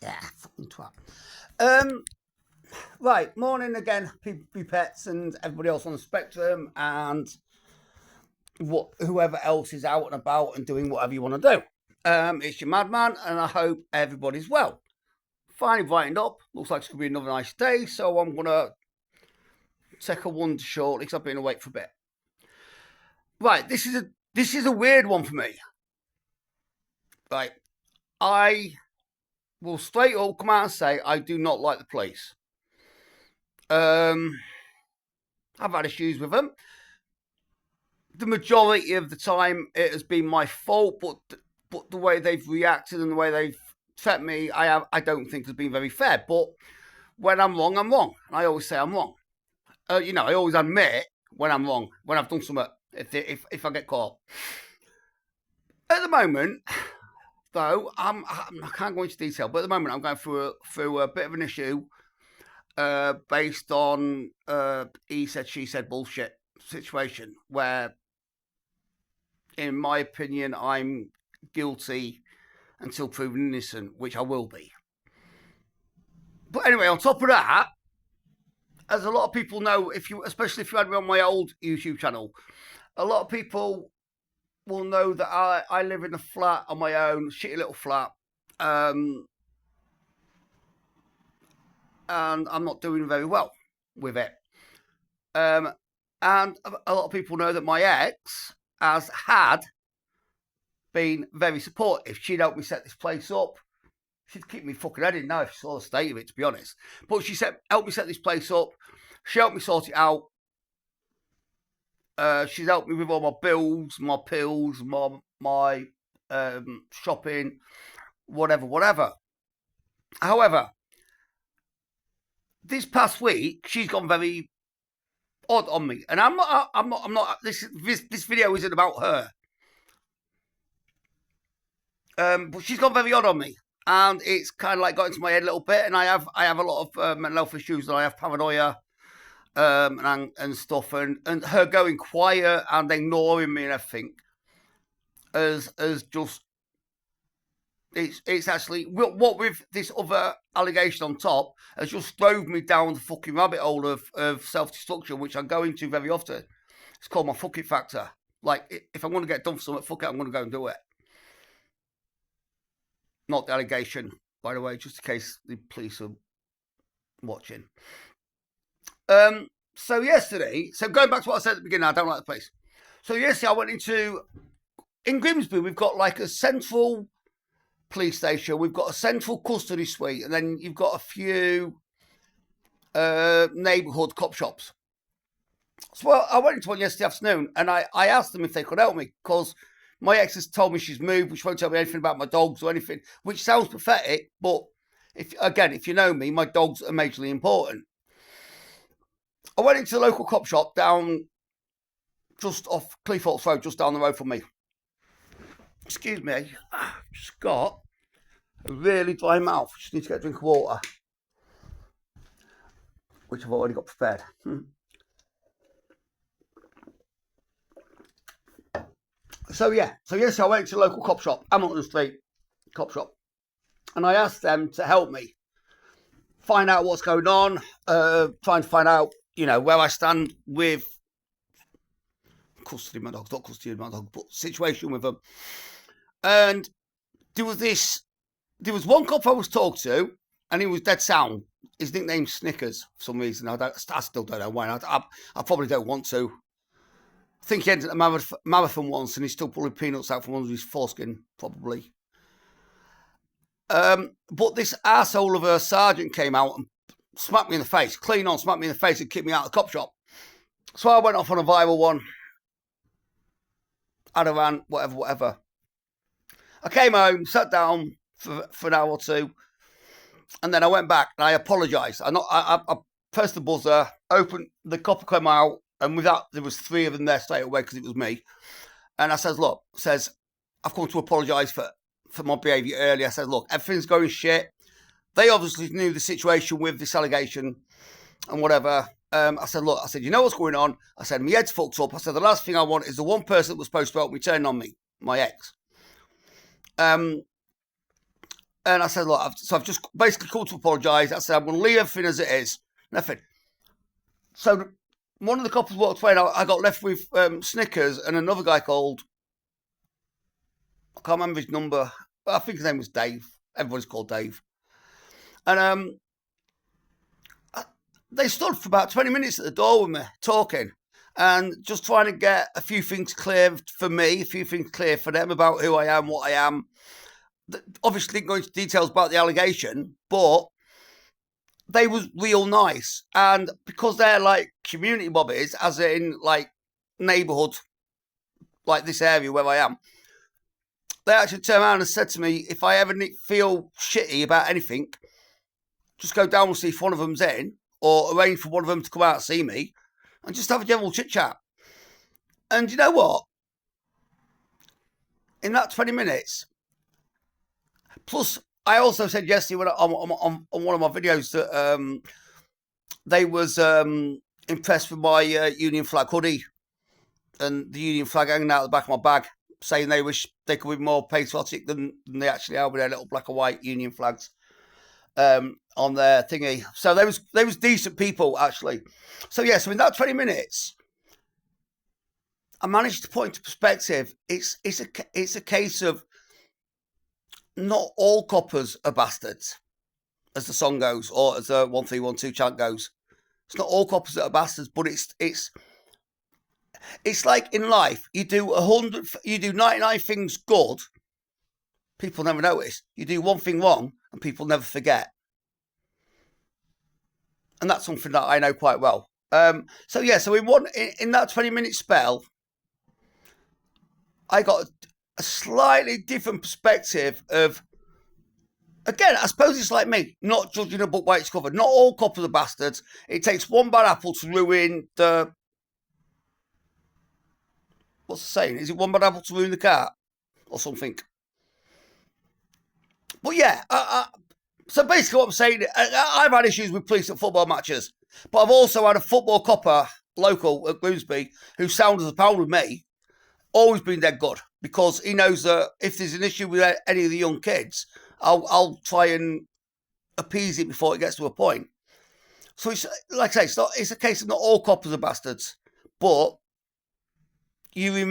Yeah, fucking twat. Right, morning again, people, pets, and everybody else on the spectrum, and whoever else is out and about and doing whatever you want to do. It's your madman, and I hope everybody's well. Finally brightened up. Looks like it's gonna be another nice day, so I'm gonna take a wonder shortly because I've been awake for a bit. Right, this is a weird one for me. Right, I will straight up come out and say I do not like the police. I've had issues with them. The majority of the time, it has been my fault, but the way they've reacted and the way they've treated me, I don't think has been very fair. But when I'm wrong, I'm wrong, and I always say I'm wrong. I always admit when I'm wrong, when I've done something. If I get caught. At the moment, though, I can't go into detail, but at the moment I'm going through a bit of an issue based on he said, she said bullshit situation where, in my opinion, I'm guilty until proven innocent, which I will be. But anyway, on top of that, as a lot of people know, especially if you had me on my old YouTube channel, a lot of people will know that I live in a flat on my own, shitty little flat, and I'm not doing very well with it. And a lot of people know that my ex had been very supportive. She'd helped me set this place up. She'd keep me fucking heading now if she saw the state of it, to be honest. But she helped me set this place up. She helped me sort it out. She's helped me with all my bills, my pills, my shopping, whatever. However, this past week she's gone very odd on me, and I'm not. This video isn't about her, but she's gone very odd on me, and it's kind of like got into my head a little bit. And I have a lot of mental health issues, and I have paranoia. And stuff, and her going quiet and ignoring me and everything as just it's actually what with this other allegation on top has just drove me down the fucking rabbit hole of self-destruction, which I go into very often. It's called my fuck it factor. Like, if I'm going to get done for something, fuck it, I'm going to go and do it. Not the allegation, by the way, just in case the police are watching. So yesterday, going back to what I said at the beginning, I don't like the place. So yesterday I went in Grimsby, we've got like a central police station, we've got a central custody suite, and then you've got a few neighbourhood cop shops. So I went into one yesterday afternoon, and I asked them if they could help me, because my ex has told me she's moved, which won't tell me anything about my dogs or anything, which sounds pathetic, but if you know me, my dogs are majorly important. I went into the local cop shop down just off Cleethorpes Road, just down the road from me. Excuse me, I've just got a really dry mouth. Just need to get a drink of water, which I've already got prepared. So yes, I went to the local cop shop, Hamilton Street cop shop, and I asked them to help me find out what's going on, trying to find out, where I stand with custody of my dogs, not custody of my dogs, but situation with them. And there was one cop I was talking to, and he was dead sound. His nickname's Snickers for some reason. I still don't know why. I probably don't want to. I think he entered a marathon once, and he's still pulling peanuts out from under his foreskin, probably. But this arsehole of a sergeant came out and smacked me in the face, smacked me in the face and kicked me out of the cop shop. So I went off on a viral one. Had a rant, whatever. I came home, sat down for an hour or two, and then I went back and I apologised. I pressed the buzzer, opened, the copper came out, and with that, there was 3 of them there straight away because it was me. And I says, look, I've come to apologise for my behaviour earlier. I said, look, everything's going shit. They obviously knew the situation with this allegation and whatever. I said, look, you know what's going on? I said, my head's fucked up. I said, the last thing I want is the one person that was supposed to help me turn on me, my ex. And And I said, look, I've just basically called to apologise. I said, I'm going to leave everything as it is. Nothing. So one of the couples walked away, and I got left with Snickers and another guy called, I can't remember his number, but I think his name was Dave. Everybody's called Dave. And they stood for about 20 minutes at the door with me, talking, and just trying to get a few things clear for me, a few things clear for them about who I am, what I am. Obviously, didn't go into details about the allegation, but they was real nice. And because they're like community bobbies, as in like neighbourhood, like this area where I am, they actually turned around and said to me, if I ever feel shitty about anything, just go down and see if one of them's in, or arrange for one of them to come out and see me, and just have a general chit-chat. And you know what? In that 20 minutes, plus I also said yesterday on one of my videos that they was impressed with my Union flag hoodie and the Union flag hanging out the back of my bag, saying they wish they could be more patriotic than they actually are with their little black and white Union flags on their thingy. So they was decent people, actually. So yeah, so in that 20 minutes, I managed to put into perspective, it's a case of not all coppers are bastards, as the song goes, or as the 1312 chant goes. It's not all coppers that are bastards, but it's like in life, you do 99 things good, people never notice. You do one thing wrong, and people never forget. And that's something that I know quite well. So in that 20-minute spell, I got a slightly different perspective of, again, I suppose it's like me, not judging a book by its cover. Not all coppers are bastards. It takes one bad apple to ruin the... What's the saying? Is it one bad apple to ruin the cat? Or something. But yeah, so basically what I'm saying, I've had issues with police at football matches, but I've also had a football copper, local at Grimsby, who sounds as a pound with me, always been dead good, because he knows that if there's an issue with any of the young kids, I'll try and appease it before it gets to a point. So it's like I say, it's a case of not all coppers are bastards, but you only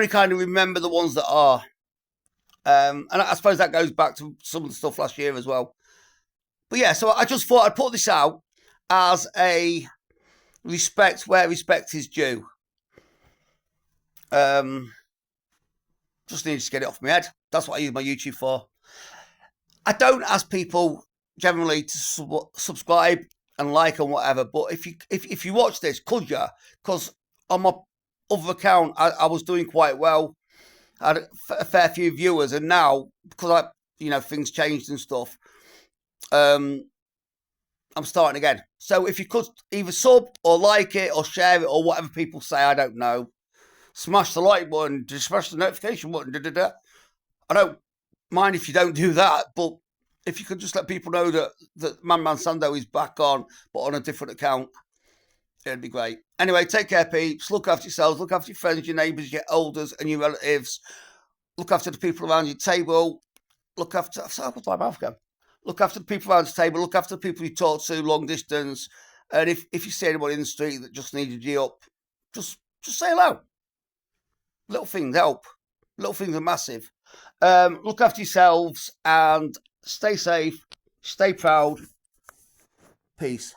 kind of remember the ones that are. And I suppose that goes back to some of the stuff last year as well. But yeah, so I just thought I'd put this out as a respect where respect is due. Just need to get it off my head. That's what I use my YouTube for. I don't ask people generally to subscribe and like and whatever, but if you watch this, could you? Because on my other account, I was doing quite well. I had a fair few viewers, and now because things changed and stuff, I'm starting again. So if you could either sub or like it or share it or whatever people say, I don't know. Smash the like button, smash the notification button. I don't mind if you don't do that, but if you could just let people know that Man Sando is back on, but on a different account, it'd be great. Anyway, take care, peeps. Look after yourselves. Look after your friends, your neighbours, your elders, and your relatives. Look after the people around your table. Look after... Look after the people around the table. Look after the people you talk to long distance. And if you see anybody in the street that just needed you up, just say hello. Little things help. Little things are massive. Look after yourselves and stay safe. Stay proud. Peace.